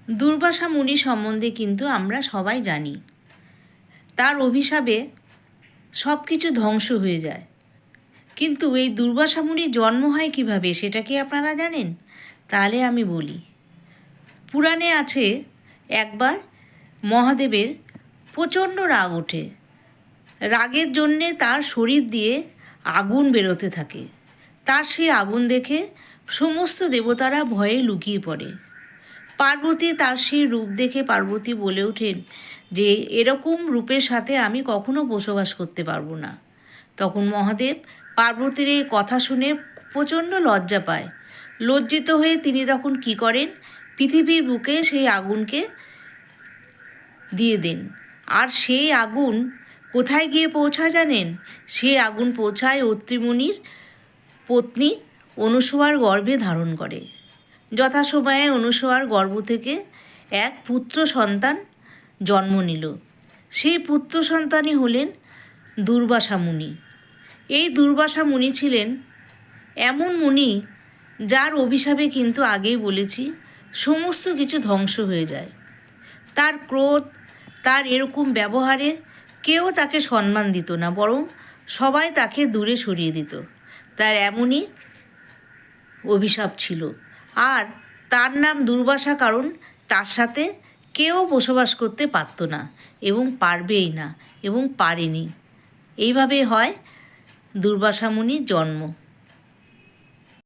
দুর্বাসা মুনি সম্বন্ধে কিন্তু আমরা সবাই জানি। তার অভিশাপে সব কিছু ধ্বংস হয়ে যায়। কিন্তু এই দুর্বাসা মুনির জন্ম হয় কীভাবে সেটা কি আপনারা জানেন? তাহলে আমি বলি। পুরাণে আছে, একবার মহাদেবের প্রচণ্ড রাগ ওঠে। রাগের জন্যে তার শরীর দিয়ে আগুন বেরোতে থাকে। তার সেই আগুন দেখে সমস্ত দেবতারা ভয়ে লুকিয়ে পড়ে। পার্বতী তার সেই রূপ দেখে পার্বতী বলে ওঠেন যে এরকম রূপের সাথে আমি কখনো বসবাস করতে পারবো না। তখন মহাদেব পার্বতীর এই কথা শুনে প্রচণ্ড লজ্জা পায়। লজ্জিত হয়ে তিনি তখন কি করেন, পৃথিবীর বুকে সেই আগুনকে দিয়ে দেন। আর সেই আগুন কোথায় গিয়ে পৌঁছায় জানেন? সেই আগুন পৌঁছায় অত্রিমুনির পত্নী অনুসূয়ার গর্ভে ধারণ করে। যথাসময়ে অনুসূয়ার গর্ভ থেকে এক পুত্র সন্তান জন্ম নিল। সেই পুত্র সন্তানই হলেন দুর্বাসা মুনি। এই দুর্বাসা মুনি ছিলেন এমন মুনি যার অভিশাপে কিন্তু আগেই বলেছি সমস্ত কিছু ধ্বংস হয়ে যায়। তার ক্রোধ, তার এরকম ব্যবহারে কেউ তাকে সম্মান দিত না, বরং সবাই তাকে দূরে সরিয়ে দিত। তার এমনই অভিশাপ ছিল। আর তার নাম দুর্বাসা, কারণ তার সাথে কেউ বসবাস করতে পারত না এবং পারবেই না এবং পারেনি। এইভাবে হয় দুর্বাসা মুনির জন্ম।